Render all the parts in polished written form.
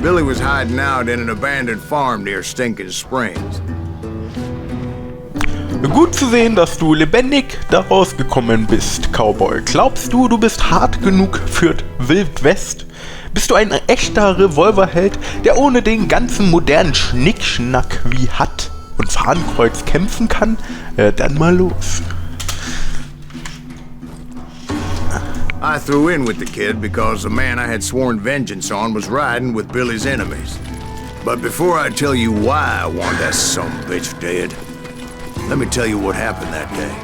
Billy was hiding out in an abandoned farm near Stinking Springs. Gut zu sehen, dass du lebendig daraus gekommen bist, Cowboy. Glaubst du, du bist hart genug für Wild West? Bist du ein echter Revolverheld, der ohne den ganzen modernen Schnickschnack wie Hatt und Fahnenkreuz kämpfen kann? Dann mal los. I threw in with the kid because the man I had sworn vengeance on was riding with Billy's enemies. But before I tell you why I want that sumbitch dead, let me tell you what happened that day.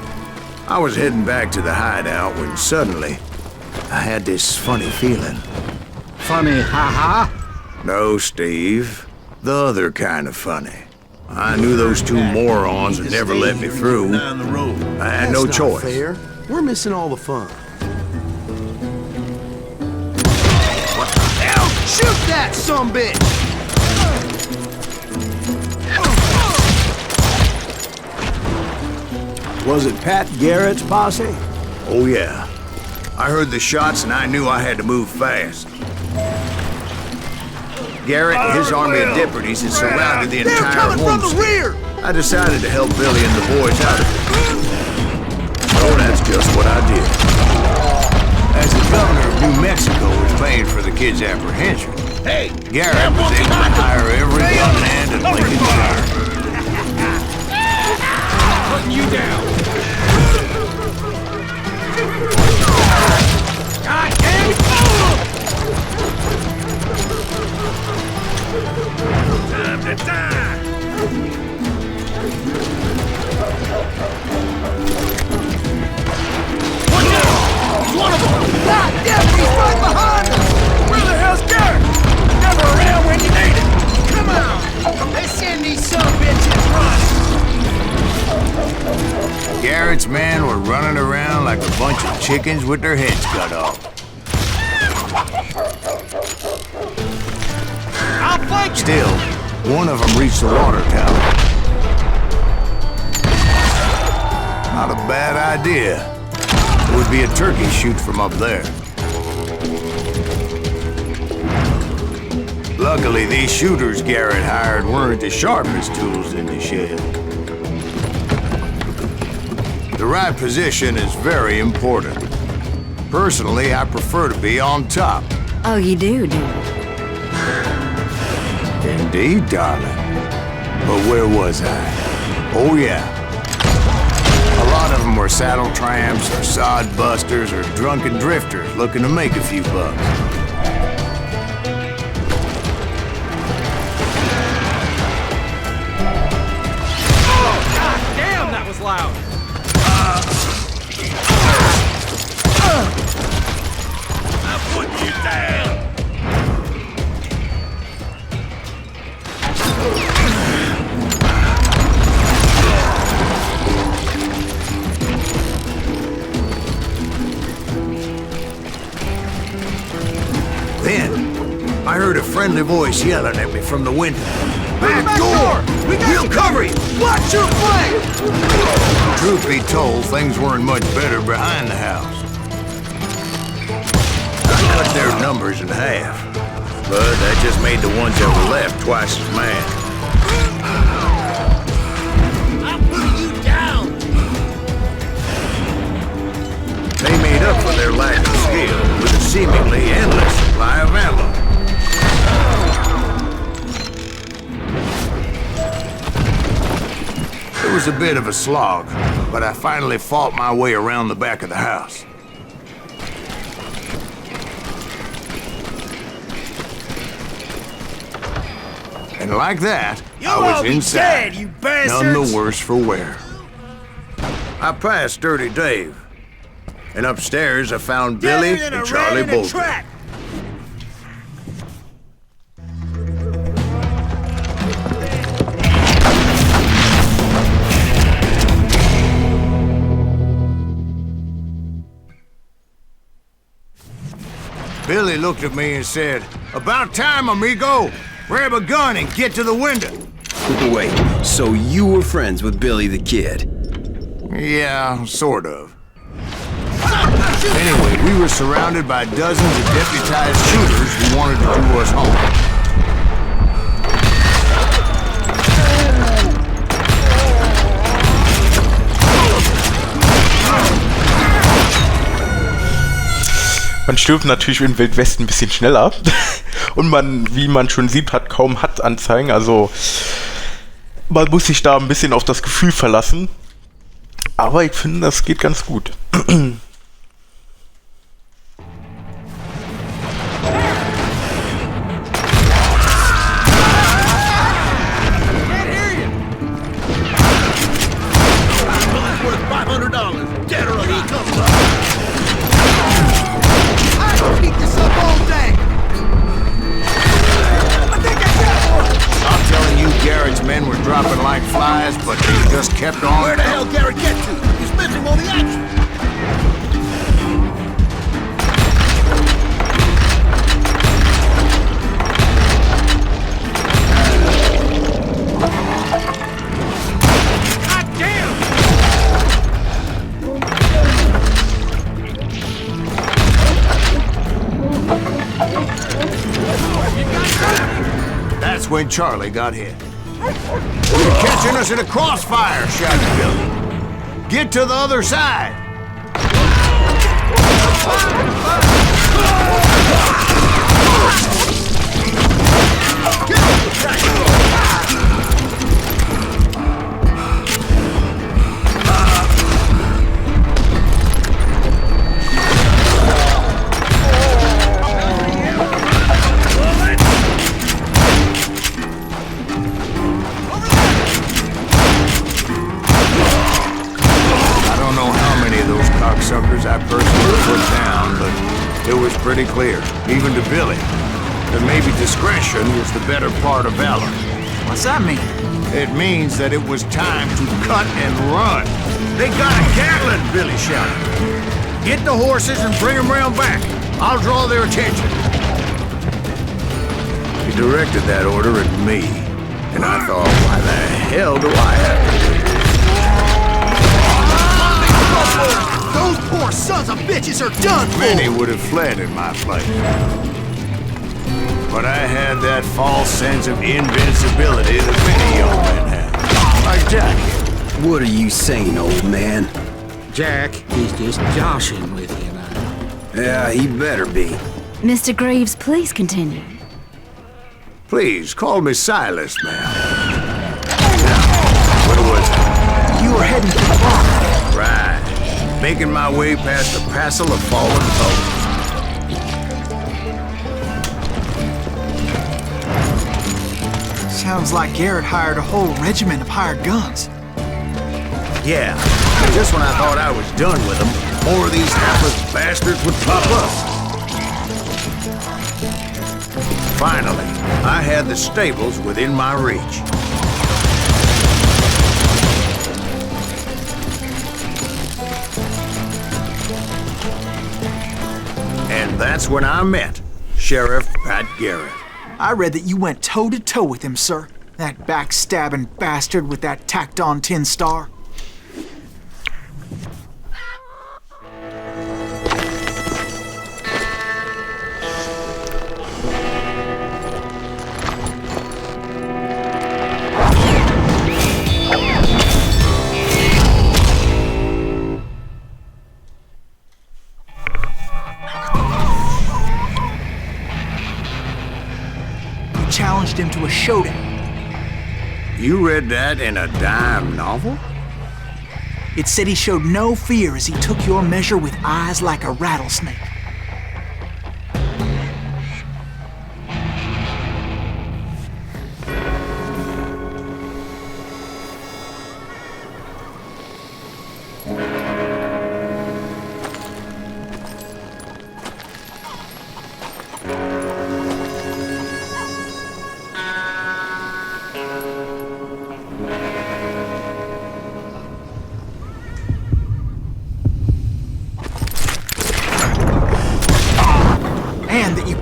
I was heading back to the hideout when suddenly I had this funny feeling. Funny, ha-ha? No, Steve. The other kind of funny. I knew those two morons would never let me through. I had no choice. Fair. We're missing all the fun. What the hell? Shoot that sumbitch! Was it Pat Garrett's posse? Oh, yeah. I heard the shots and I knew I had to move fast. Garrett and his army of deputies had surrounded the entire homestead. I decided to help Billy and the boys out of it. So that's just what I did. As the governor of New Mexico was paying for the kid's apprehension, Garrett was able to hire every gunman in Lincoln County. Putting you down. God damn it! Time to die! One down! One of them! God damn it! He's right behind us! Where the hell's Garrett? Never around when you need it! Come on! Let's send these sumbitches running! Garrett's men were running around like a bunch of chickens with their heads cut off. I'll flank you! Still, one of them reached the water tower. Not a bad idea. It would be a turkey shoot from up there. Luckily, these shooters Garrett hired weren't the sharpest tools in the shed. The right position is very important. Personally, I prefer to be on top. Oh, you do, do you? Indeed, darling. But where was I? Oh, yeah. A lot of them were saddle tramps or sod busters or drunken drifters looking to make a few bucks. Oh, God damn, that was loud! I'll put you down! Then, I heard a friendly voice yelling at me from the window. Back door! We'll cover you! Watch your flank! Truth be told, things weren't much better behind the house. I cut their numbers in half, but that just made the ones that were left twice as mad. I'll put you down! They made up for their lack of skill with a seemingly endless supply of ammo. It was a bit of a slog, but I finally fought my way around the back of the house. And like that, I was inside, dead, you bastards! none the worse for wear. I passed Dirty Dave, and upstairs I found Billy and Charlie Bolton. Billy looked at me and said, "About time, amigo. Grab a gun and get to the window." Wait, so you were friends with Billy the Kid? Yeah, sort of. Anyway, we were surrounded by dozens of deputized shooters who wanted to do us home. Man stirbt natürlich im Wildwesten ein bisschen schneller. Und man, wie man schon sieht, hat kaum Anzeigen. Also man muss sich da ein bisschen auf das Gefühl verlassen. Aber ich finde, das geht ganz gut. Men were dropping like flies, but they just kept on. Where the hell Garrett get to? He's missing all the action. God damn! That's when Charlie got hit. You're catching us in a crossfire, shouted Billy. Get to the other side. Suckers I personally put down, but it was pretty clear, even to Billy, that maybe discretion was the better part of valor. What's that mean? It means that it was time to cut and run. They got a Gatling, Billy shouted. Get the horses and bring them round back. I'll draw their attention. He directed that order at me, and I thought, why the hell do I have to do this? Those poor sons of bitches are done for! Many would have fled in my place. But I had that false sense of invincibility that many young men have. Like Jack. What are you saying, old man? Jack, he's just joshing with you now. Yeah, he better be. Mr. Greaves, please continue. Please, call me Silas, ma'am. Now, what was it? You were heading to the bar. Right. Making my way past a passel of fallen foes. Sounds like Garrett hired a whole regiment of hired guns. Yeah, just when I thought I was done with them, more of these hapless bastards would pop up. Finally, I had the stables within my reach. And that's when I met Sheriff Pat Garrett. I read that you went toe-to-toe with him, sir. That backstabbing bastard with that tacked-on tin star. Challenged him to a showdown. You read that in a dime novel? It said he showed no fear as he took your measure with eyes like a rattlesnake.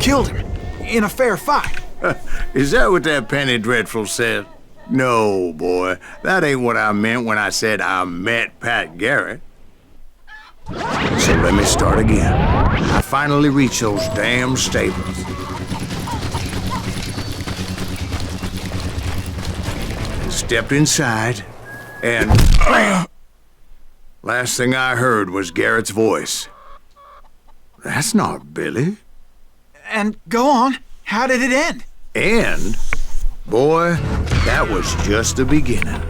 Killed him in a fair fight. Is that what that penny dreadful said? No, boy. That ain't what I meant when I said I met Pat Garrett. So let me start again. I finally reached those damn stables. Stepped inside, and last thing I heard was Garrett's voice. That's not Billy. And go on. How did it end? And, boy, that was just the beginning.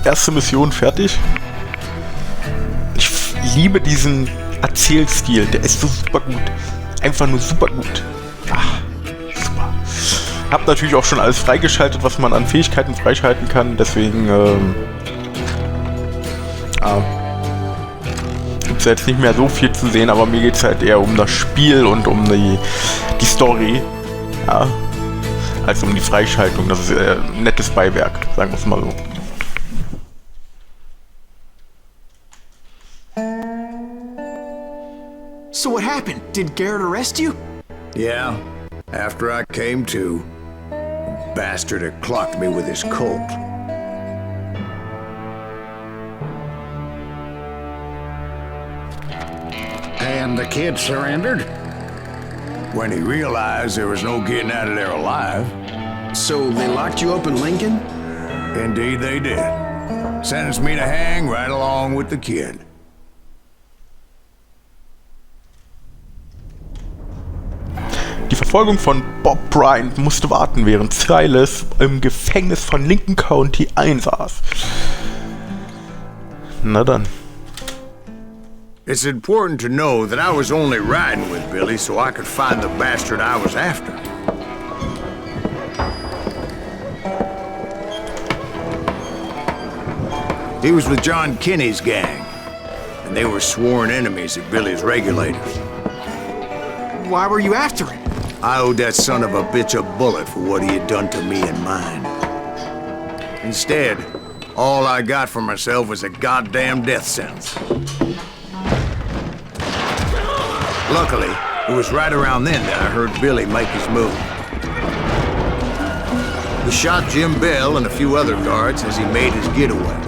Erste Mission fertig. Ich liebe diesen Erzählstil, der ist so super gut. Einfach nur super gut. Ach, super. Hab natürlich auch schon alles freigeschaltet, was man an Fähigkeiten freischalten kann, deswegen gibt es jetzt nicht mehr so viel zu sehen, aber mir geht es halt eher um das Spiel und um die Story, ja, als um die Freischaltung. Das ist ein nettes Beiwerk, sagen wir es mal so. So what happened? Did Garrett arrest you? Yeah, after I came to, the bastard had clocked me with his Colt. And the kid surrendered? When he realized there was no getting out of there alive. So they locked you up in Lincoln? Indeed they did. Sentenced me to hang right along with the kid. Die Verfolgung von Bob Bryant musste warten, während Silas im Gefängnis von Lincoln County einsaß. Na dann. It's important to know that I was only riding with Billy so I could find the bastard I was after. He was with John Kinney's gang, and they were sworn enemies of Billy's regulators. Why were you after him? I owed that son of a bitch a bullet for what he had done to me and mine. Instead, all I got for myself was a goddamn death sentence. Luckily, it was right around then that I heard Billy make his move. He shot Jim Bell and a few other guards as he made his getaway.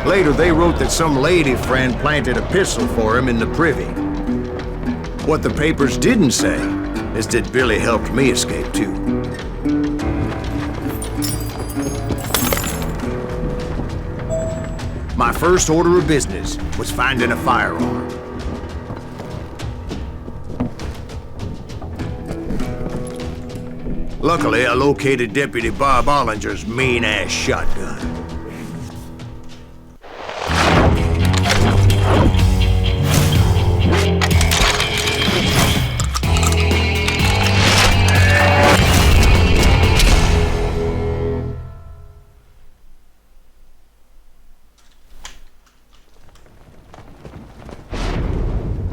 Later, they wrote that some lady friend planted a pistol for him in the privy. What the papers didn't say is that Billy helped me escape too. My first order of business was finding a firearm. Luckily, I located Deputy Bob Ollinger's mean-ass shotgun.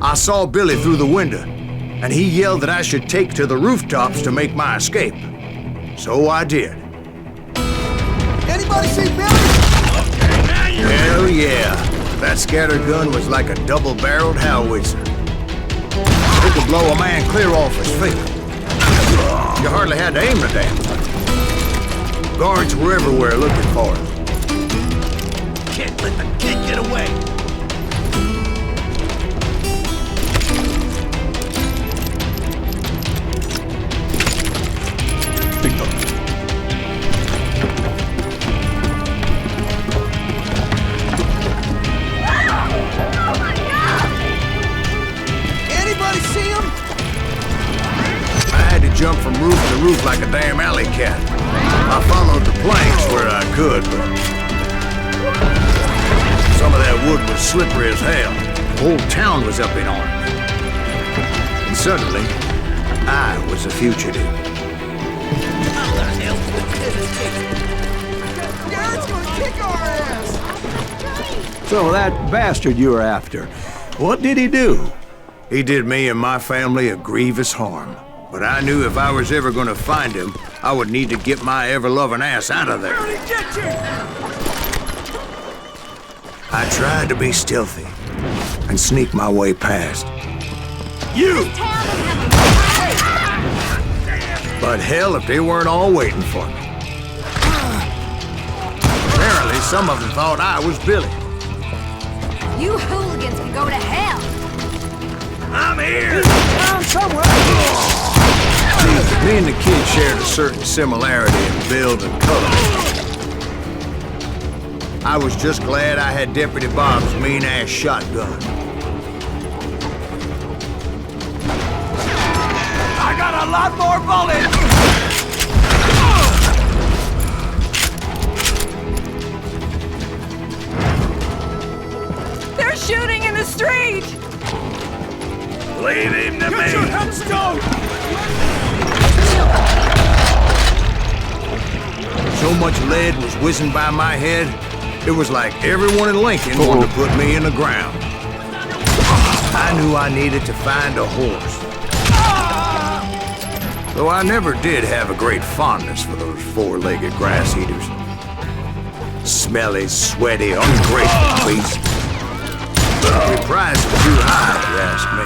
I saw Billy through the window, and he yelled that I should take to the rooftops to make my escape. So I did. Anybody see Billy? Hell yeah. That scatter gun was like a double-barreled howitzer. It could blow a man clear off his feet. You hardly had to aim the damn thing. Guards were everywhere looking for him. Can't let the kid get away. Jump from roof to roof like a damn alley cat. I followed the planks where I could, but some of that wood was slippery as hell. The whole town was up in arms. And suddenly, I was a fugitive. How the hell did the kid escape? Garrett's gonna kick our ass! So that bastard you were after, what did he do? He did me and my family a grievous harm. But I knew if I was ever gonna find him, I would need to get my ever-loving ass out of there. I tried to be stealthy and sneak my way past. You! But hell, if they weren't all waiting for me. Apparently, some of them thought I was Billy. You hooligans can go to hell. I'm here! I'm somewhere! Me and the kid shared a certain similarity in build and color. I was just glad I had Deputy Bob's mean-ass shotgun. I got a lot more bullets! They're shooting in the street! Leave him to me! Get your headstone! So much lead was whizzing by my head, it was like everyone in Lincoln wanted to put me in the ground. I knew I needed to find a horse. Though I never did have a great fondness for those four-legged grass eaters. Smelly, sweaty, ungrateful beasts. The price was too high, if you ask me.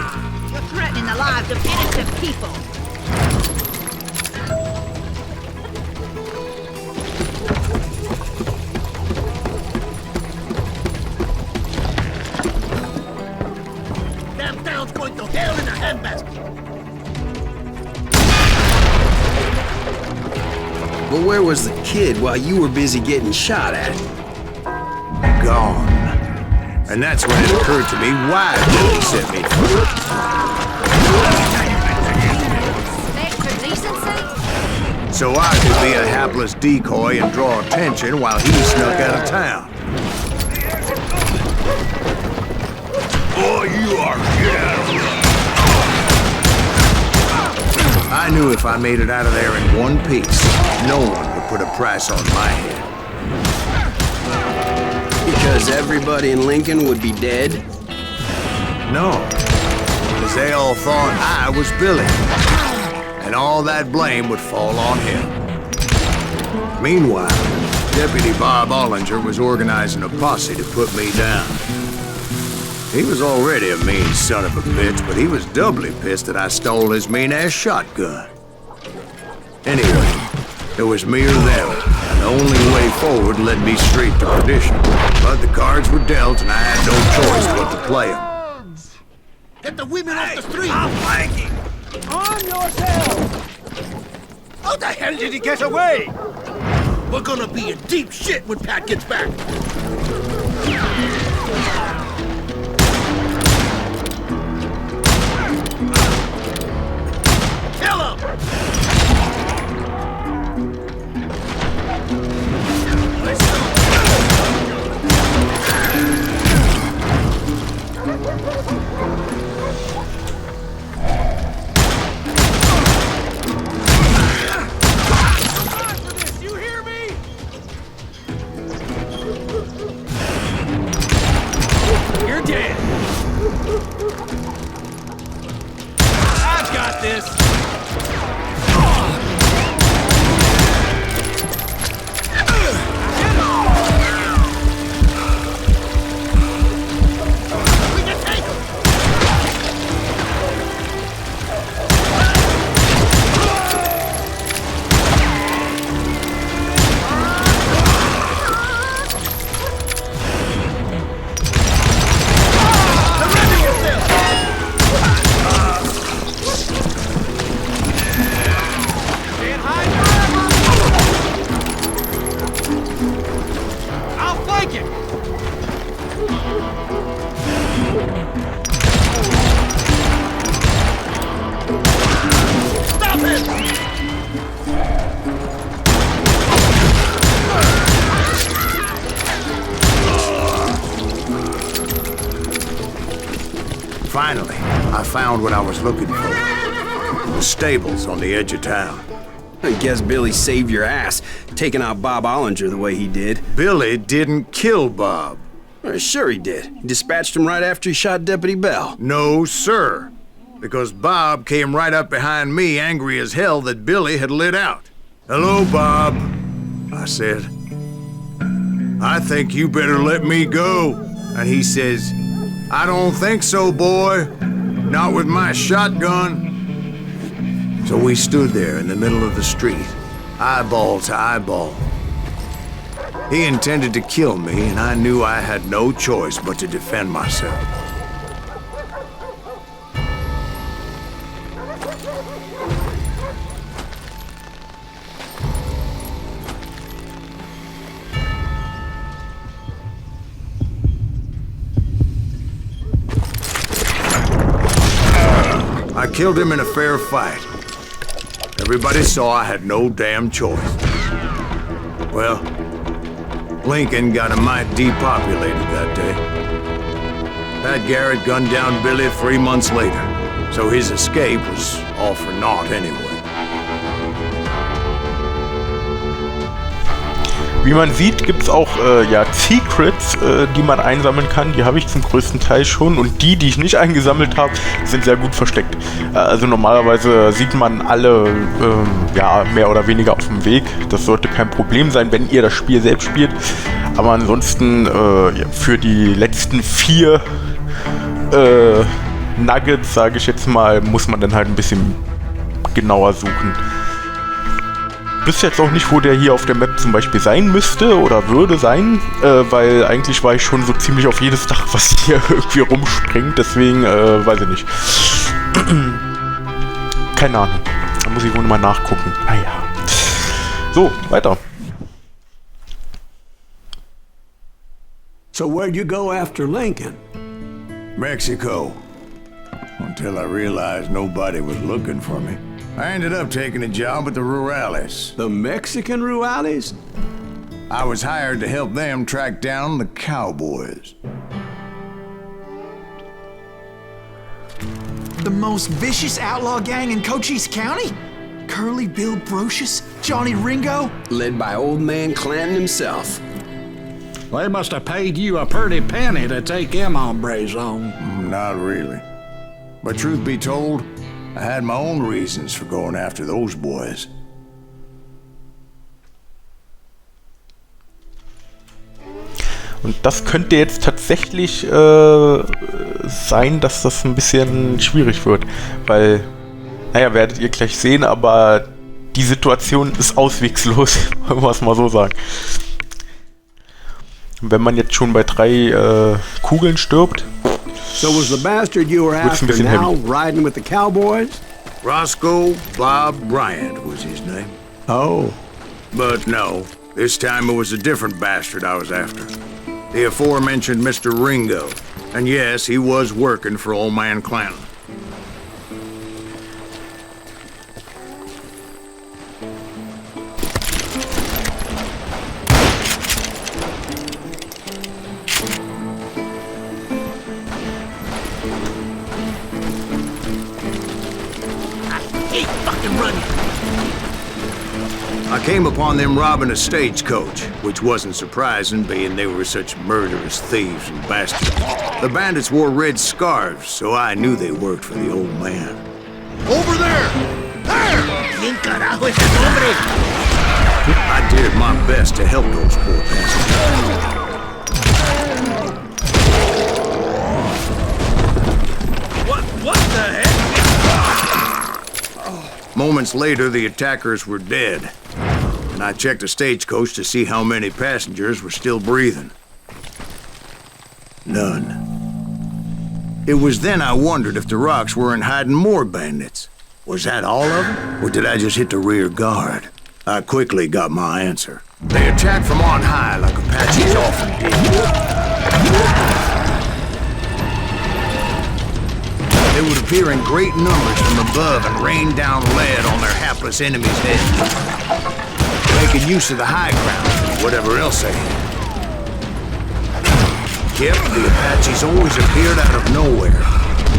You're threatening the lives of innocent people. Damn town's going to hell in a handbasket! But where was the kid while you were busy getting shot at? Gone. And that's when it occurred to me why Billy set me free. Respect for decency? So I could be a hapless decoy and draw attention while he snuck out of town. Boy, you are get out of here. I knew if I made it out of there in one piece, no one would put a price on my head. Because everybody in Lincoln would be dead? No, because they all thought I was Billy, and all that blame would fall on him. Meanwhile, Deputy Bob Ollinger was organizing a posse to put me down. He was already a mean son of a bitch, but he was doubly pissed that I stole his mean-ass shotgun. Anyway, it was me or them, and the only way forward led me straight to perdition. But the cards were dealt, and I had no choice but to play them. Get the women off the street! I'm flanking! On yourself! How the hell did he get away? We're gonna be in deep shit when Pat gets back! Kill him! Let's go! You're dead! I've got this! We can take him! Surrender yourself! Can't hide forever! I'll flank him! Stop him! Finally, I found what I was looking for. The stables on the edge of town. I guess Billy saved your ass, taking out Bob Ollinger the way he did. Billy didn't kill Bob. Sure he did. He dispatched him right after he shot Deputy Bell. No, sir. Because Bob came right up behind me, angry as hell that Billy had lit out. "Hello, Bob," I said. "I think you better let me go." And he says, "I don't think so, boy. Not with my shotgun." So we stood there in the middle of the street, eyeball to eyeball. He intended to kill me, and I knew I had no choice but to defend myself. killed him in a fair fight. Everybody saw I had no damn choice. Well, Lincoln got a mite depopulated that day. Pat Garrett gunned down Billy 3 months later, so his escape was all for naught anyway. Wie man sieht, gibt es auch Secrets, die man einsammeln kann. Die habe ich zum größten Teil schon. Und die ich nicht eingesammelt habe, sind sehr gut versteckt. Also normalerweise sieht man alle mehr oder weniger auf dem Weg. Das sollte kein Problem sein, wenn ihr das Spiel selbst spielt. Aber ansonsten für die letzten 4 Nuggets, sage ich jetzt mal, muss man dann halt ein bisschen genauer suchen. Ich wüsste jetzt auch nicht, wo der hier auf der Map zum Beispiel sein müsste oder würde sein, weil eigentlich war ich schon so ziemlich auf jedes Dach, was hier irgendwie rumspringt, deswegen weiß ich nicht. Keine Ahnung, da muss ich wohl mal nachgucken. Ah ja. So, weiter. So where'd you go after Lincoln? Mexico. Until I realized nobody was looking for me. I ended up taking a job at the Rurales. The Mexican Rurales? I was hired to help them track down the cowboys. The most vicious outlaw gang in Cochise County? Curly Bill Brocious? Johnny Ringo? Led by old man Clanton himself. They must have paid you a pretty penny to take them hombres on. Not really. But truth be told, I had my own reasons for going after those boys. Und das könnte jetzt tatsächlich sein, dass das ein bisschen schwierig wird. Weil, naja, werdet ihr gleich sehen, aber die Situation ist auswegslos, wollen wir es mal so sagen. Wenn man jetzt schon bei 3 Kugeln stirbt, So was the bastard you were after now riding with the cowboys? Roscoe Bob Bryant was his name. Oh. But no, this time it was a different bastard I was after. The aforementioned Mr. Ringo. And yes, he was working for old man Clanton. I came upon them robbing a stagecoach, which wasn't surprising, being they were such murderous thieves and bastards. The bandits wore red scarves, so I knew they worked for the old man. Over there! There! I did my best to help those poor bastards. What the heck? Moments later, the attackers were dead, and I checked the stagecoach to see how many passengers were still breathing. None. It was then I wondered if the rocks weren't hiding more bandits. Was that all of them, or did I just hit the rear guard? I quickly got my answer. They attacked from on high like Apaches often did. They would appear in great numbers from above and rain down lead on their hapless enemies' heads, making use of the high ground and whatever else they had. Yep, the Apaches always appeared out of nowhere,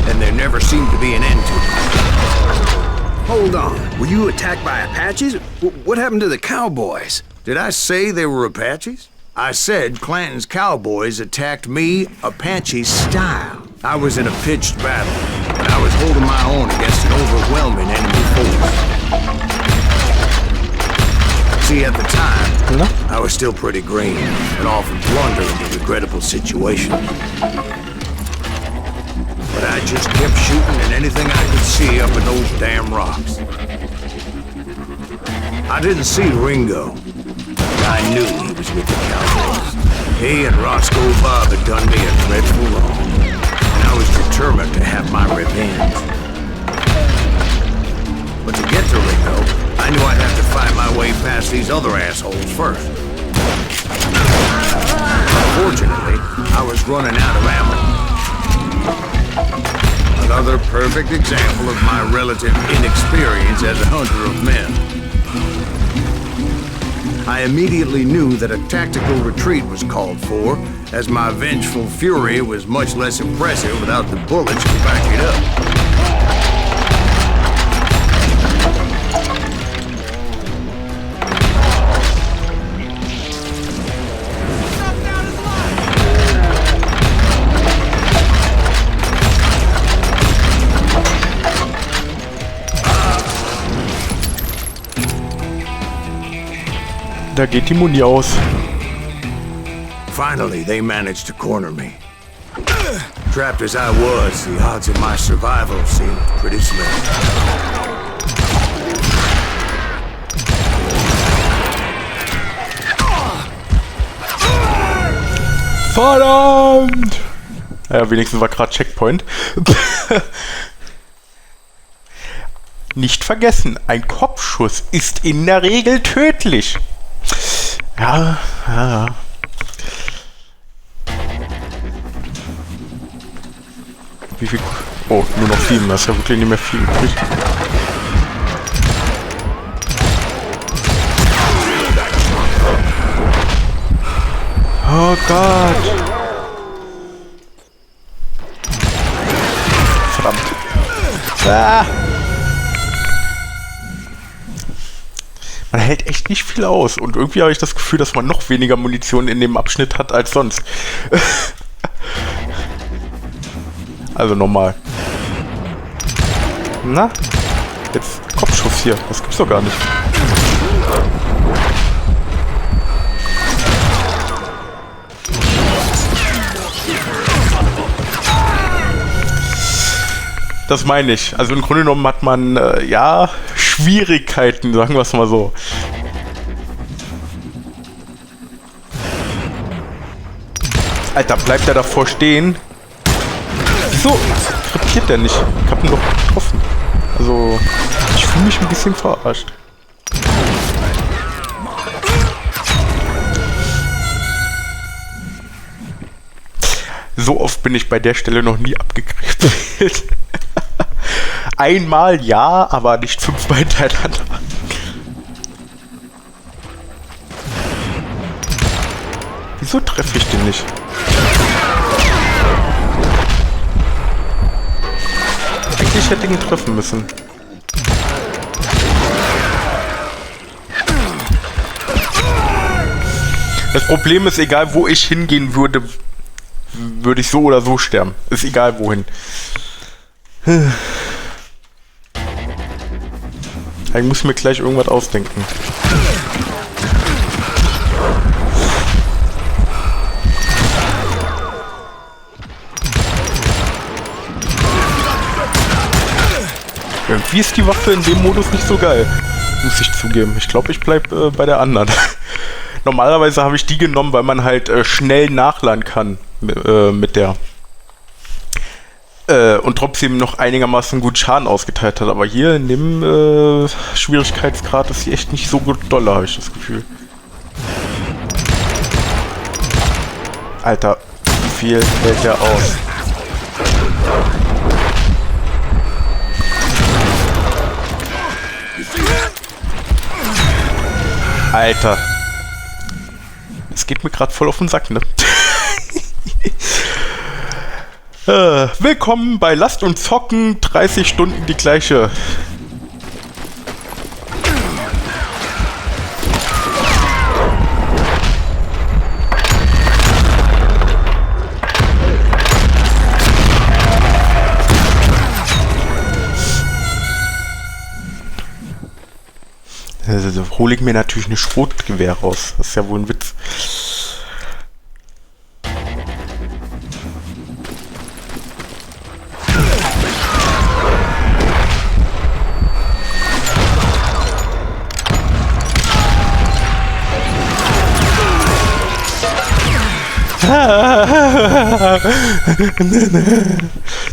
and there never seemed to be an end to them. Hold on, were you attacked by Apaches? What happened to the cowboys? Did I say they were Apaches? I said Clanton's cowboys attacked me Apache style. I was in a pitched battle, and I was holding my own against an overwhelming enemy force. See, at the time, I was still pretty green, and often blunder into regrettable situations. But I just kept shooting at anything I could see up in those damn rocks. I didn't see Ringo. I knew he was with the cowboys. He and Roscoe Bob had done me a dreadful wrong. I was determined to have my revenge. But to get to Ringo, I knew I'd have to find my way past these other assholes first. Unfortunately, I was running out of ammo. Another another perfect example of my relative inexperience as a hunter of men. I immediately knew that a tactical retreat was called for, as my vengeful fury was much less impressive without the bullets to back it up. Da geht die Muni aus. Finally, they managed to corner me. Trapped as I was, the odds of my survival seemed pretty slim. Verdammt! Ja, wenigstens war gerade Checkpoint. Nicht vergessen, ein Kopfschuss ist in der Regel tödlich. Ja, ja. Wie viel? Oh, nur noch 7. Das ist ja wirklich nicht mehr viel übrig. Oh Gott. Verdammt. Ah. Man hält echt nicht viel aus und irgendwie habe ich das Gefühl, dass man noch weniger Munition in dem Abschnitt hat als sonst. Also normal. Na? Jetzt Kopfschuss hier. Das gibt's doch gar nicht. Das meine ich. Also im Grunde genommen hat man, ja, Schwierigkeiten, sagen wir es mal so. Alter, bleibt er davor stehen? Wieso krepiert der nicht? Ich hab ihn doch getroffen. Also, ich fühle mich ein bisschen verarscht. So oft bin ich bei der Stelle noch nie abgekrepelt. Einmal ja, aber nicht 5-mal hintereinander. Wieso treffe ich den nicht? Eigentlich hätte ich ihn treffen müssen. Das Problem ist, egal wo ich hingehen würde, würde ich so oder so sterben. Ist egal wohin. Ich muss mir gleich irgendwas ausdenken. Irgendwie ist die Waffe in dem Modus nicht so geil. Muss ich zugeben. Ich glaube, ich bleib bei der anderen. Normalerweise habe ich die genommen, weil man halt schnell nachladen kann mit der. Und trotzdem noch einigermaßen gut Schaden ausgeteilt hat. Aber hier in dem Schwierigkeitsgrad ist sie echt nicht so gut doll, habe ich das Gefühl. Alter, wie viel hält der aus? Alter. Das geht mir gerade voll auf den Sack, ne? Willkommen bei Lasst und Zocken, 30 Stunden die gleiche. Also hole ich mir natürlich eine Schrotgewehr raus. Das ist ja wohl ein Witz.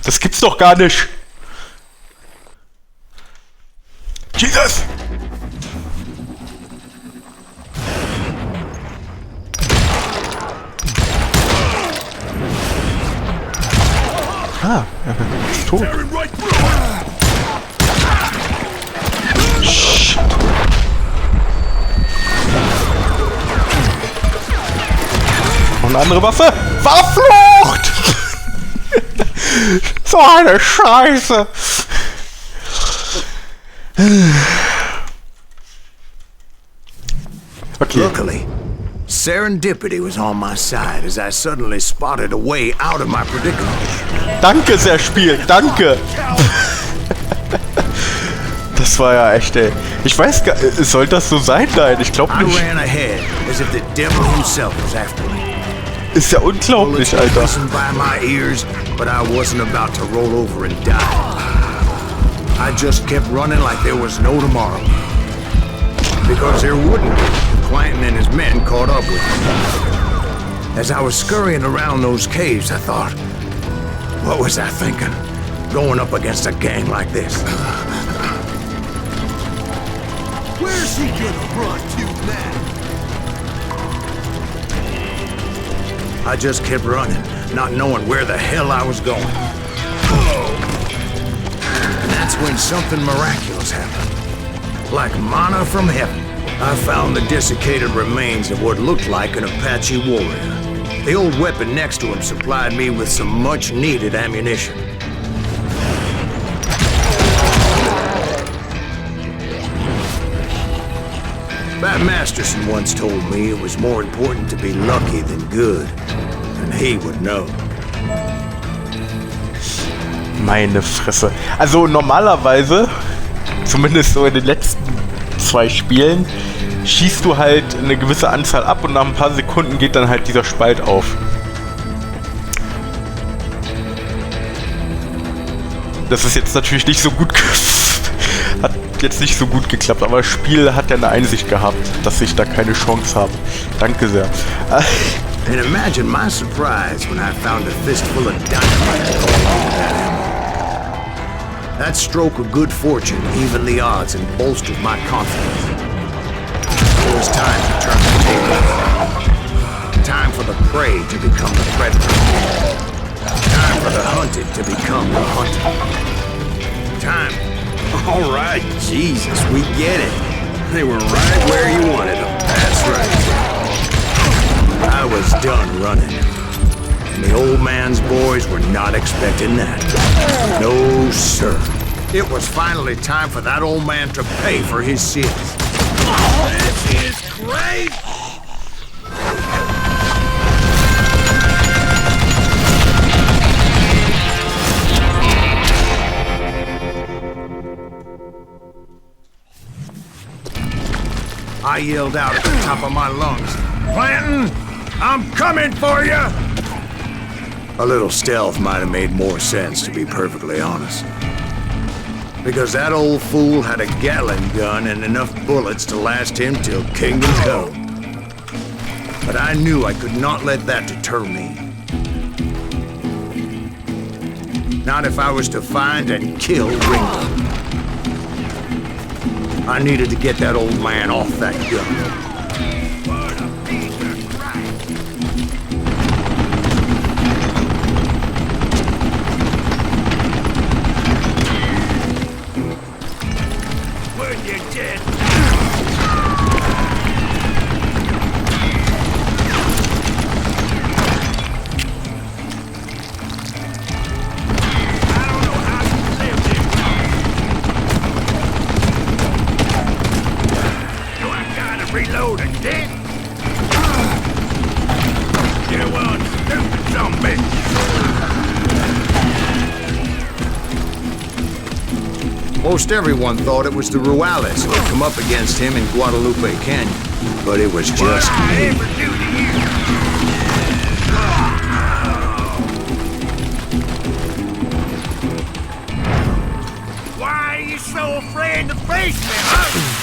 Das gibt's doch gar nicht. Jesus! Ah, ist tot. Shit. Noch eine andere Waffe. Verflucht! So eine Scheiße. Okay. Luckily, serendipity was on my side as I suddenly spotted a way out of my predicament. Danke, sehr Spiel. Danke. Das war ja echt, ey. Ich weiß gar nicht, soll das so sein? Nein, ich glaube I nicht. ran ahead as if the devil himself was after me. Ist ja unglaublich, Alter. Listened by my ears, but I wasn't about to roll over and die. I just kept running like there was no tomorrow. Because there wouldn't be. Clanton and his men caught up with me. As I was scurrying around those caves, I thought, what was I thinking? Going up against a gang like this. Where's he gonna run to now? I just kept running, not knowing where the hell I was going. And that's when something miraculous happened. Like manna from heaven, I found the desiccated remains of what looked like an Apache warrior. The old weapon next to him supplied me with some much-needed ammunition. Bat Masterson once told me it was more important to be lucky than good, and he would know. Meine Fresse. Also normalerweise, zumindest so in den letzten 2 Spielen, schießt du halt eine gewisse Anzahl ab und nach ein paar Sekunden geht dann halt dieser Spalt auf. Das ist jetzt natürlich nicht so gut hat jetzt nicht so gut geklappt, aber das Spiel hat ja eine Einsicht gehabt, dass ich da keine Chance habe. Danke sehr. And imagine my surprise when I found a fistful of dynamite to go along with that ammo. That stroke of good fortune evened the odds and bolstered my confidence. It was time to turn the tables. Time for the prey to become the predator. Time for the hunted to become the hunted. Time. All right, Jesus, we get it. They were right where you wanted them. That's right. I was done running. And the old man's boys were not expecting that. No, sir. It was finally time for that old man to pay for his sins. This is great! I yelled out at the top of my lungs, "Clanton, I'm coming for you!" A little stealth might have made more sense, to be perfectly honest. Because that old fool had a Gatling gun and enough bullets to last him till Kingdom Come. But I knew I could not let that deter me. Not if I was to find and kill Ringo. I needed to get that old man off that gun. Reload again? You one stupid zombie! Most everyone thought it was the Ruales who had come up against him in Guadalupe Canyon, but it was just What I me. ever do to you? Why are you so afraid to face me, huh?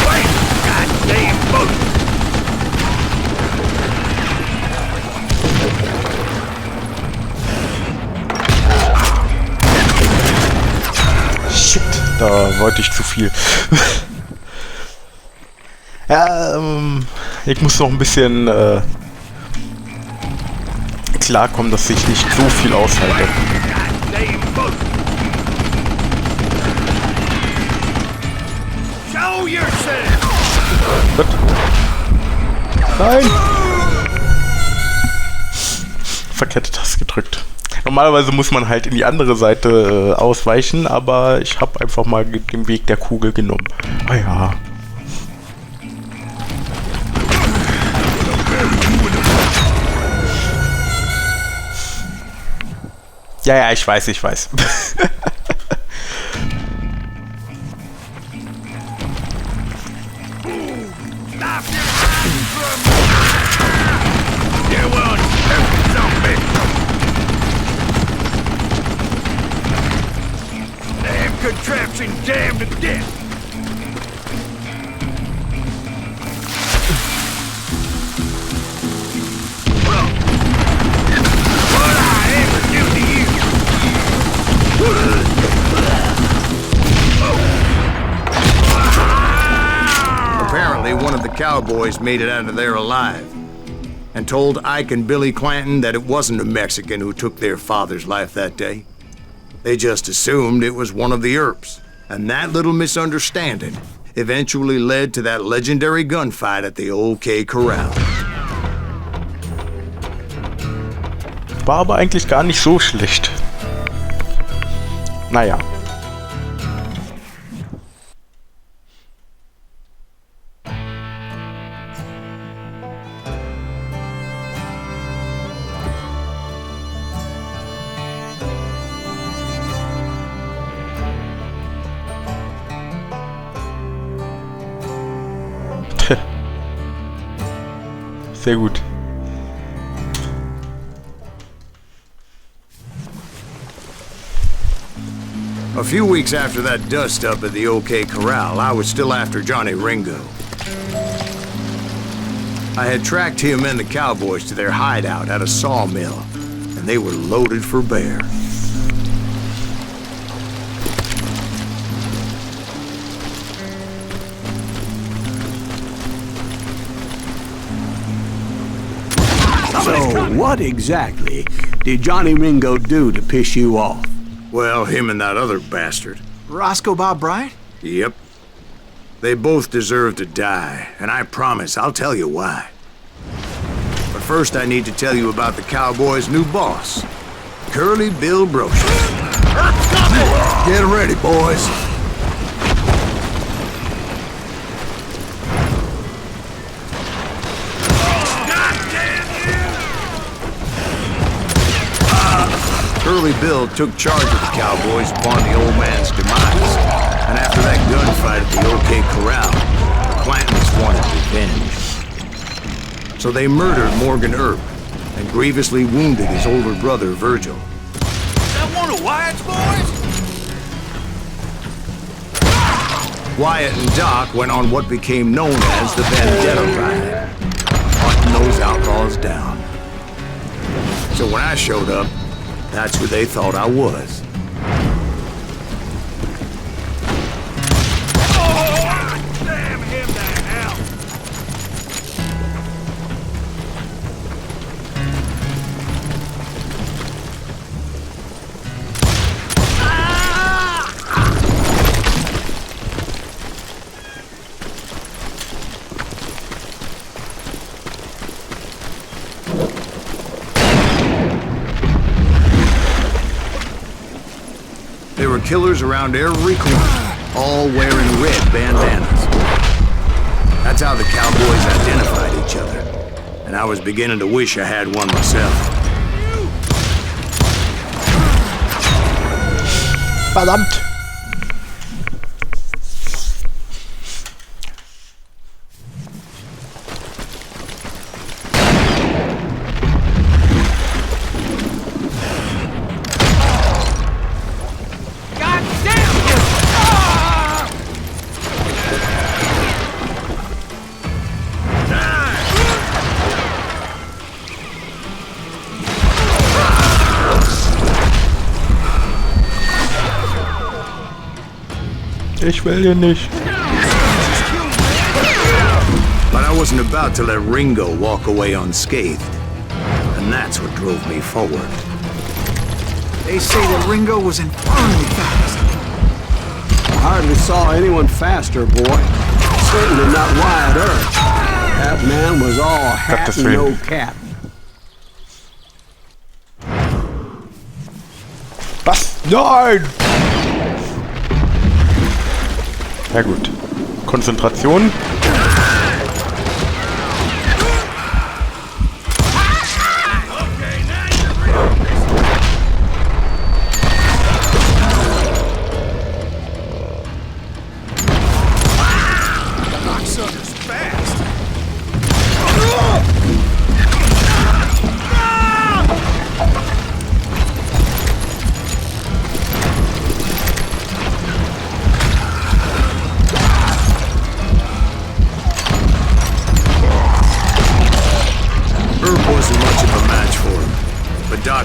Wait, goddamn boat! Shit, da wollte ich zu viel. Ja, ich muss noch ein bisschen klarkommen, dass ich nicht so viel aushalte. Gut. Nein! Verkehrte Taste gedrückt. Normalerweise muss man halt in die andere Seite ausweichen, aber ich habe einfach mal den Weg der Kugel genommen. Ah ja. Ja, ich weiß. Contraption damned to death. What I ever do to you? Apparently, one of the cowboys made it out of there alive and told Ike and Billy Clanton that it wasn't a Mexican who took their father's life that day. They just assumed it was one of the Earps, and that little misunderstanding eventually led to that legendary gunfight at the OK Corral. War aber eigentlich gar nicht so schlecht. Naja. Sehr gut. A few weeks after that dust-up at the OK Corral, I was still after Johnny Ringo. I had tracked him and the cowboys to their hideout at a sawmill, and they were loaded for bear. So, what exactly did Johnny Ringo do to piss you off? Well, him and that other bastard. Roscoe Bob Bryant? Yep. They both deserve to die, and I promise I'll tell you why. But first I need to tell you about the Cowboys' new boss, Curly Bill Brocious. Get ready, boys. Curly Bill took charge of the Cowboys upon the old man's demise, and after that gunfight at the OK Corral, the Clantons wanted revenge. So they murdered Morgan Earp and grievously wounded his older brother, Virgil. Is that one of Wyatt's boys? Wyatt and Doc went on what became known as the Vendetta Ride, hunting those outlaws down. So when I showed up, that's who they thought I was. Oh, damn him to hell! There were killers around every corner, all wearing red bandanas. That's how the Cowboys identified each other, and I was beginning to wish I had one myself. Verdammt! Ich will hier nicht. But I wasn't about to let Ringo walk away unscathed. And that's what drove me forward. They say that Ringo was infernally fast. I hardly saw anyone faster, boy. Certainly not Wyatt Earp. That man was all hat and no cap. Was? Nein! Ja gut. Konzentration.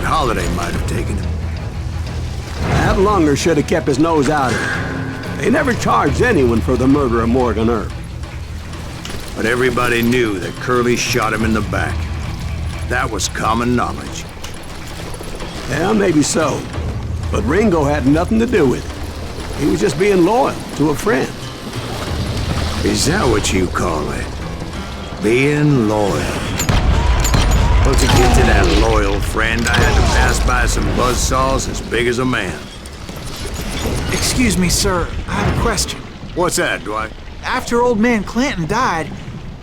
Holiday might have taken him. That lunger should have kept his nose out of it. They never charged anyone for the murder of Morgan Earp. But everybody knew that Curly shot him in the back. That was common knowledge. Yeah, maybe so. But Ringo had nothing to do with it. He was just being loyal to a friend. Is that what you call it? Being loyal? Well, to get to that loyal friend, I had to pass by some buzzsaws as big as a man. Excuse me, sir. I have a question. What's that, Dwight? After old man Clanton died,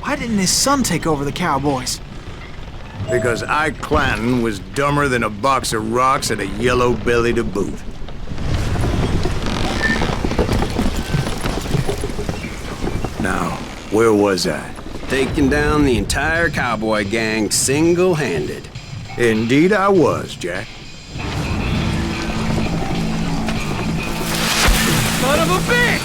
why didn't his son take over the Cowboys? Because Ike Clanton was dumber than a box of rocks and a yellow belly to boot. Now, where was I? Taking down the entire cowboy gang single-handed. Indeed I was, Jack. Son of a bitch!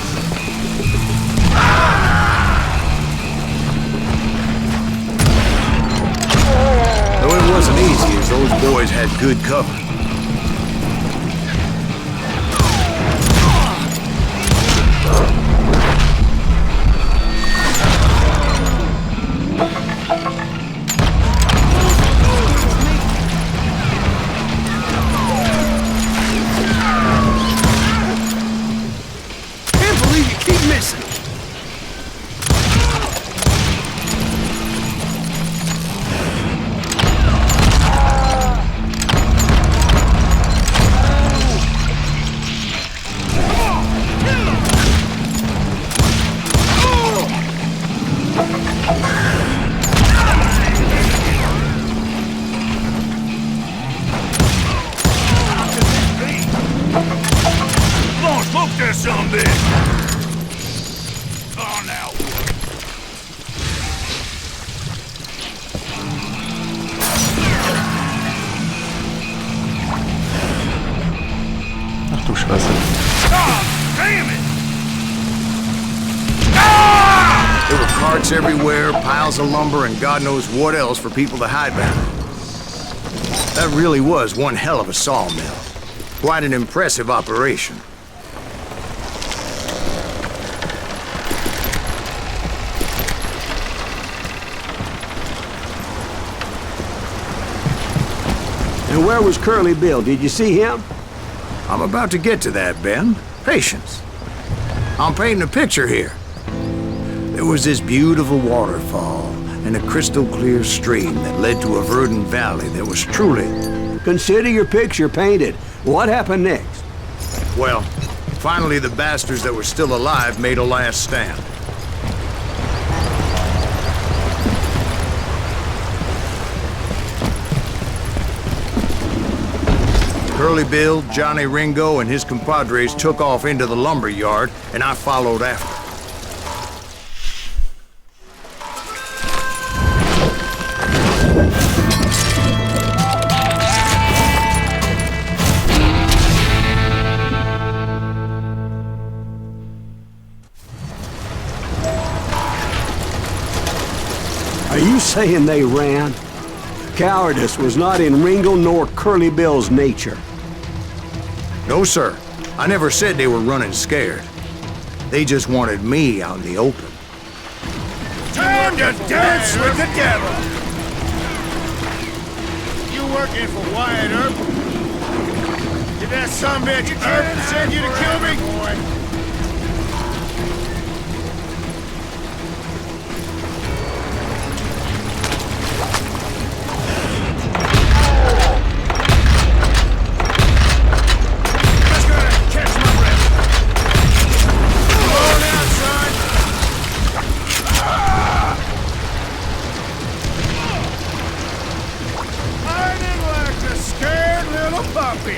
Though it wasn't easy, as those boys had good cover. Ach du Scheiße. There were carts everywhere, piles of lumber, and God knows what else for people to hide behind. That really was one hell of a sawmill. Quite an impressive operation. And where was Curly Bill? Did you see him? I'm about to get to that, Ben. Patience. I'm painting a picture here. There was this beautiful waterfall and a crystal clear stream that led to a verdant valley that was truly... Consider your picture painted. What happened next? Well, finally the bastards that were still alive made a last stand. Curly Bill, Johnny Ringo, and his compadres took off into the lumber yard, and I followed after. Are you saying they ran? Cowardice was not in Ringo nor Curly Bill's nature. No, sir. I never said they were running scared. They just wanted me out in the open. Time to dance with the devil! working for Wyatt Earp? Did that sumbitch Earp send you to kill me? Just gonna catch my breath. Slow down, son. Hiding like a scared little puppy.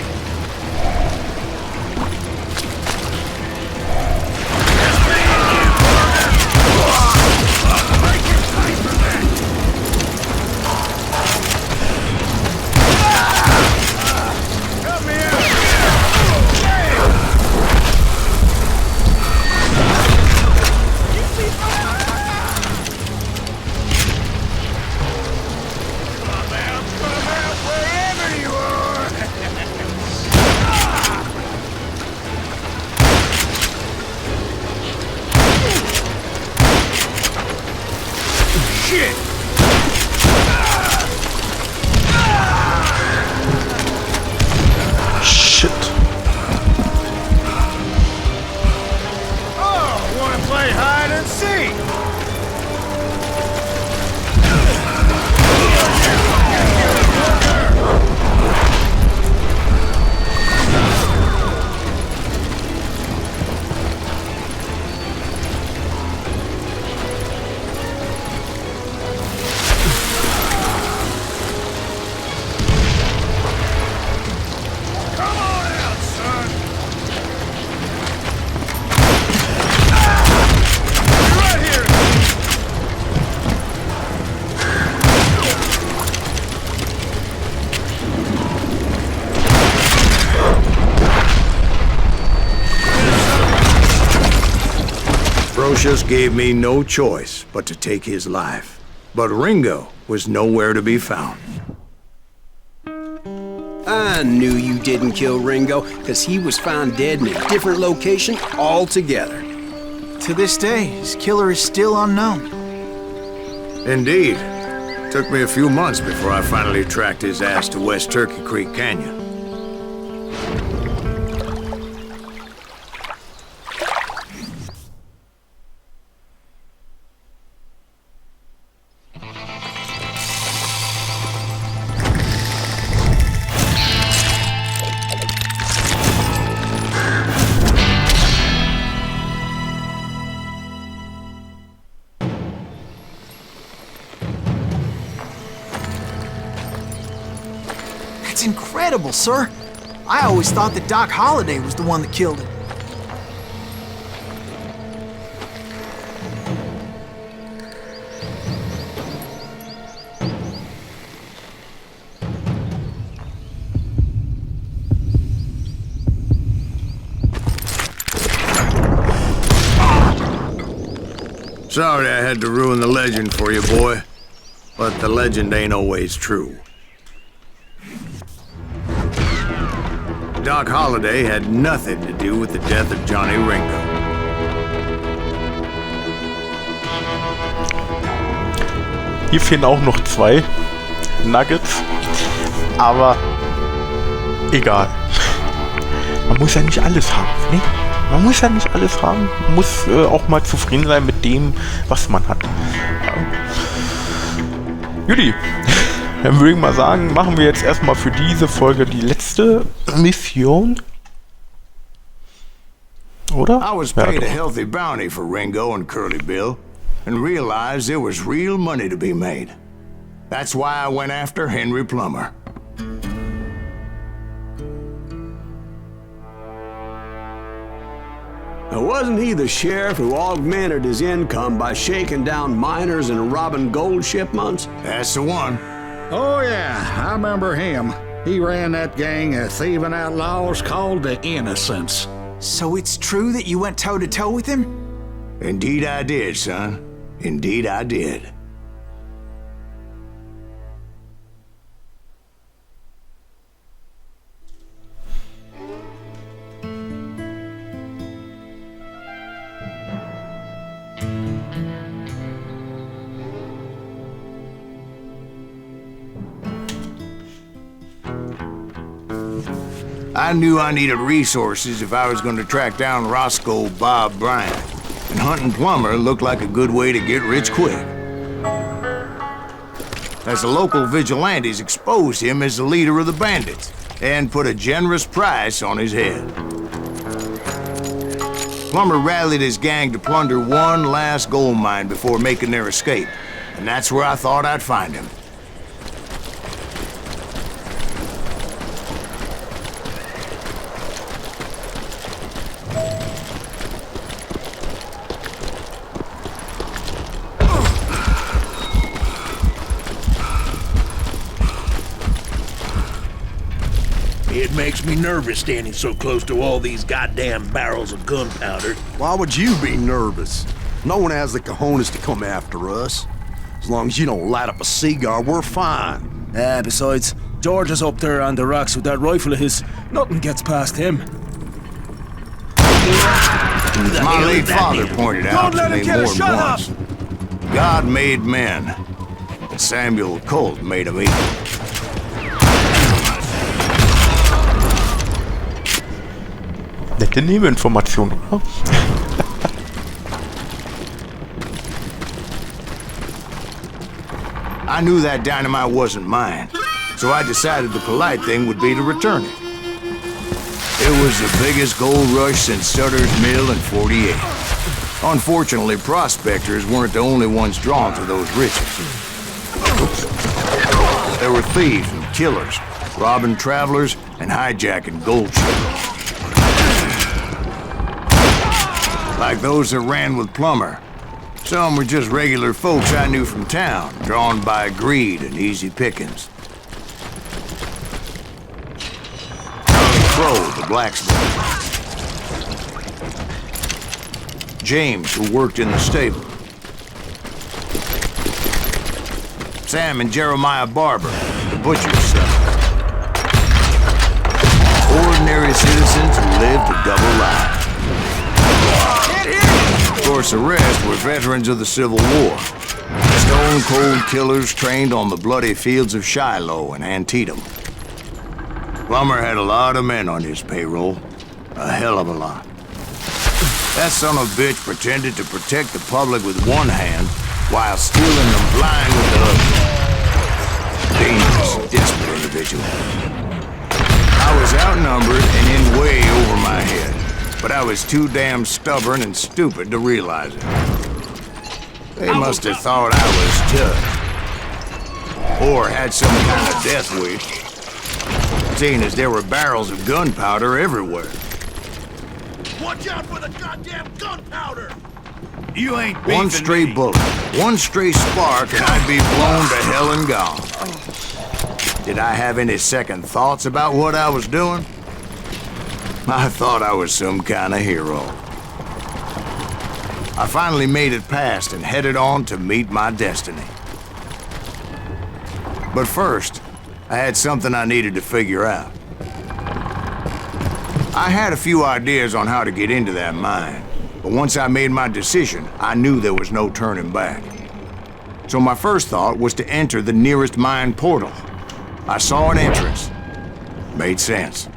Just gave me no choice but to take his life. But Ringo was nowhere to be found. I knew you didn't kill Ringo, because he was found dead in a different location altogether. To this day, his killer is still unknown. Indeed. Took me a few months before I finally tracked his ass to West Turkey Creek Canyon. That's incredible, sir. I always thought that Doc Holliday was the one that killed him. Sorry I had to ruin the legend for you, boy. But the legend ain't always true. Doc Holliday had nothing to do with the death of Johnny Ringo. Hier fehlen auch noch 2 Nuggets, aber egal. Man muss ja nicht alles haben, ne? Man muss ja nicht alles haben. Man muss auch mal zufrieden sein mit dem, was man hat. Ja. Judy, dann würde ich mal sagen, machen wir jetzt erstmal für diese Folge die letzte Mission. Oder? I was paid a healthy bounty for Ringo and Curly Bill, and realized there was real money to be made. That's why I went after Henry Plummer. Now, wasn't he the sheriff who augmented his income by shaking down miners and robbing gold shipments? That's the one. Oh, yeah, I remember him. He ran that gang of thieving outlaws called the Innocents. So it's true that you went toe-to-toe with him? Indeed I did, son. Indeed I did. I knew I needed resources if I was going to track down Roscoe Bob Bryant, and hunting Plummer looked like a good way to get rich quick. As the local vigilantes exposed him as the leader of the bandits, and put a generous price on his head. Plummer rallied his gang to plunder one last gold mine before making their escape, and that's where I thought I'd find him. It makes me nervous standing so close to all these goddamn barrels of gunpowder. Why would you be nervous? No one has the cojones to come after us. As long as you don't light up a cigar, we're fine. Besides, George is up there on the rocks with that rifle of his. Nothing gets past him. My late father pointed out to me more than once. God made men, and Samuel Colt made them equal. Nette Nebeninformation, oder? I knew that dynamite wasn't mine, so I decided the polite thing would be to return it. It was the biggest gold rush since Sutter's Mill in '48. Unfortunately, prospectors weren't the only ones drawn to those riches. There were thieves and killers, robbing travelers and hijacking gold ships. Like those that ran with Plummer. Some were just regular folks I knew from town, drawn by greed and easy pickings. Crow, the blacksmith. James, who worked in the stable. Sam and Jeremiah Barber, the butcher's son. Ordinary citizens who lived a double life. Of course, the rest were veterans of the Civil War. Stone-cold killers trained on the bloody fields of Shiloh and Antietam. Plummer had a lot of men on his payroll. A hell of a lot. That son of a bitch pretended to protect the public with one hand while stealing them blind with the other. Dangerous, desperate individual. I was outnumbered and in way over my head. But I was too damn stubborn and stupid to realize it. They must have thought I was tough. Or had some kind of death wish. Seeing as there were barrels of gunpowder everywhere. Watch out for the goddamn gunpowder! You ain't One stray bullet, one stray spark, and I'd be blown to hell and gone. Did I have any second thoughts about what I was doing? I thought I was some kind of hero. I finally made it past and headed on to meet my destiny. But first, I had something I needed to figure out. I had a few ideas on how to get into that mine, but once I made my decision, I knew there was no turning back. So my first thought was to enter the nearest mine portal. I saw an entrance. Made sense.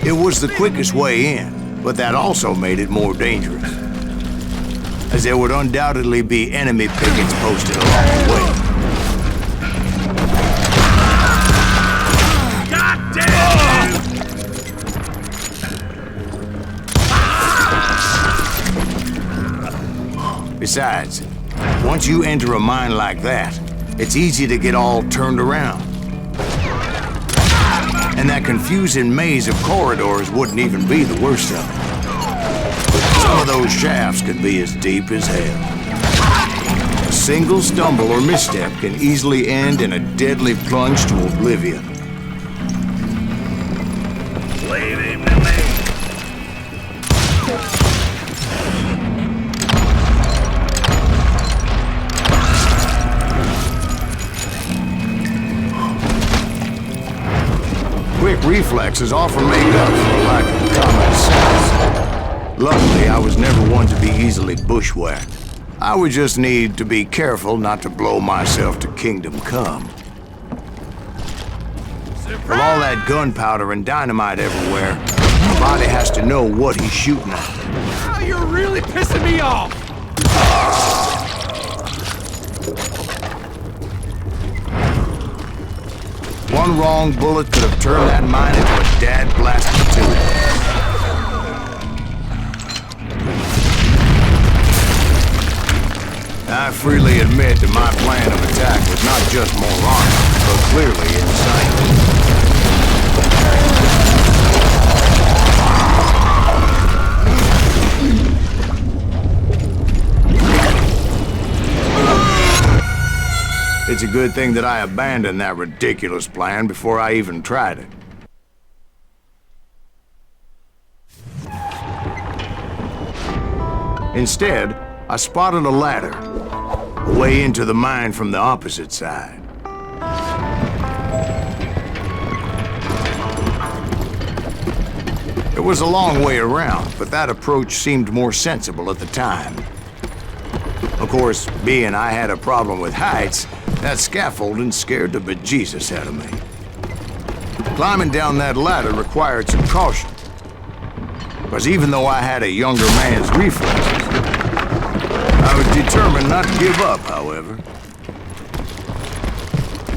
It was the quickest way in, but that also made it more dangerous, as there would undoubtedly be enemy pickets posted along the way. God damn! Besides, once you enter a mine like that, it's easy to get all turned around. And that confusing maze of corridors wouldn't even be the worst of it. Some of those shafts could be as deep as hell. A single stumble or misstep can easily end in a deadly plunge to oblivion. Leave him to me! Quick reflexes often make up for a lack of common sense. Luckily, I was never one to be easily bushwhacked. I would just need to be careful not to blow myself to kingdom come. With all that gunpowder and dynamite everywhere, the body has to know what he's shooting at. Oh, you're really pissing me off! One wrong bullet could have turned that mine into a dad-blasted tube. I freely admit that my plan of attack was not just moronic, but clearly insane. It's a good thing that I abandoned that ridiculous plan before I even tried it. Instead, I spotted a ladder, a way into the mine from the opposite side. It was a long way around, but that approach seemed more sensible at the time. Of course, being I had a problem with heights, that scaffolding scared the bejesus out of me. Climbing down that ladder required some caution. Because even though I had a younger man's reflexes, I was determined not to give up, however.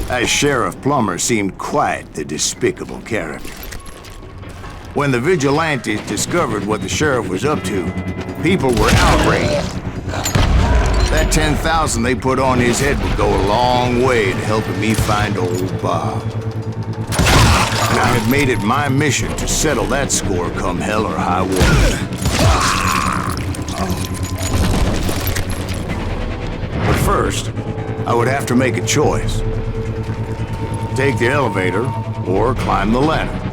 That Sheriff Plummer seemed quite the despicable character. When the vigilantes discovered what the sheriff was up to, people were outraged. That 10,000 they put on his head would go a long way to helping me find old Bob. And I had made it my mission to settle that score come hell or high water. But first, I would have to make a choice. Take the elevator or climb the ladder.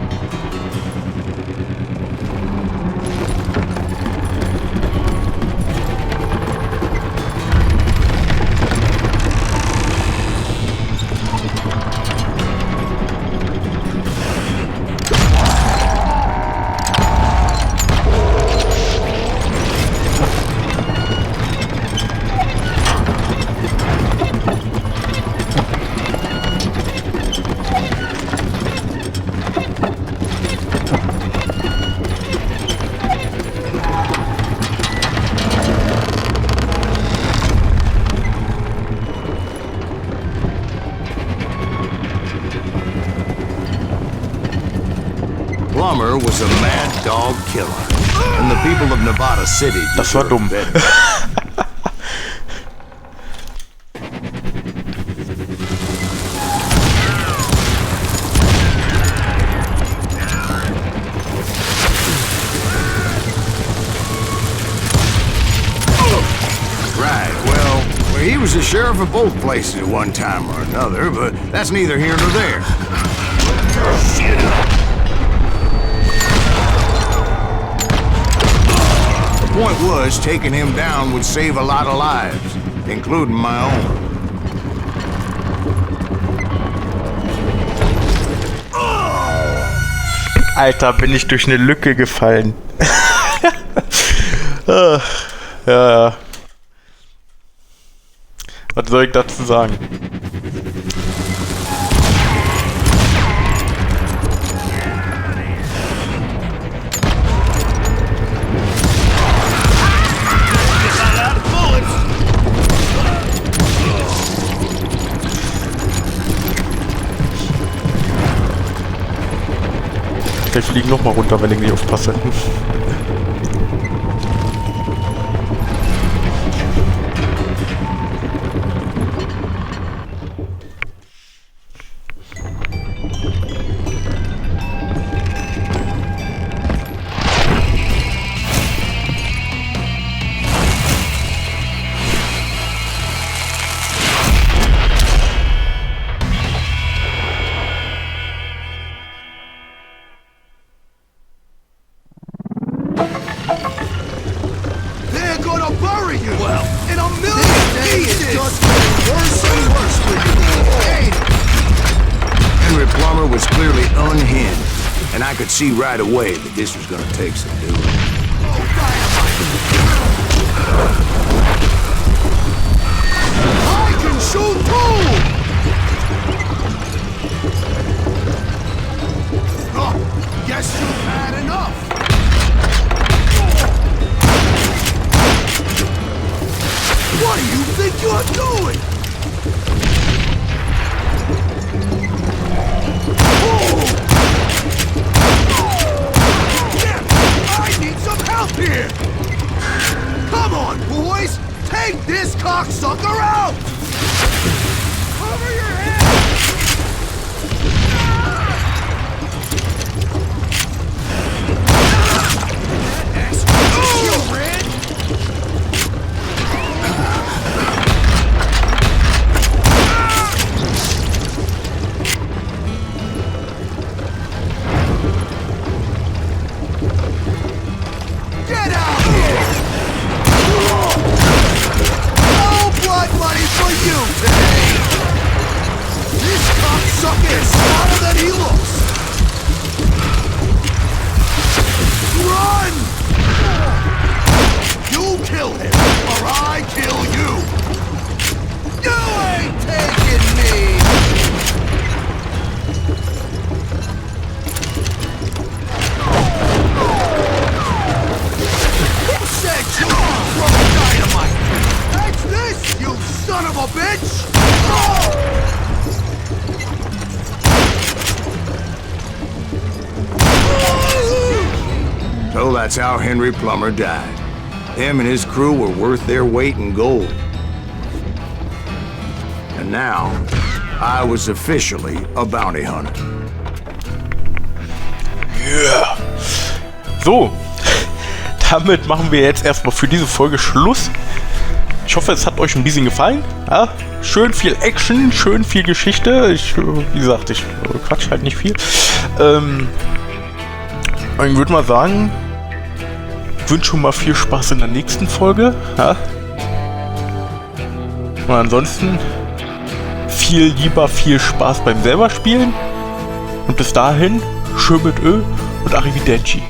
Plummer was a mad dog killer, and the people of Nevada City deserved better. Right, well, he was the sheriff of both places at one time or another, but that's neither here nor there. Shit up! The point was, taking him down would save a lot of lives, including my own. Alter, bin ich durch eine Lücke gefallen. Ja. Was soll ich dazu sagen? Ich fliege noch mal runter, wenn ich nicht aufpasse. I could see right away that this was gonna take some doing. I can shoot too! sucker is smarter than he looks! Run! You kill him, or I kill you! You ain't taking me! Who said you throw dynamite? That's this, you son of a bitch! So that's how Henry Plummer died. Him and his crew were worth their weight in gold. And now, I was officially a bounty hunter. Yeah. So, damit machen wir jetzt erstmal für diese Folge Schluss. Ich hoffe, es hat euch ein bisschen gefallen. Ja? Schön viel Action, schön viel Geschichte. Wie gesagt, ich quatsch halt nicht viel. Ich würde mal sagen, ich wünsche schon mal viel Spaß in der nächsten Folge. Ja? Und ansonsten viel Spaß beim selber spielen. Und bis dahin, schön mit Ö und Arrivederci.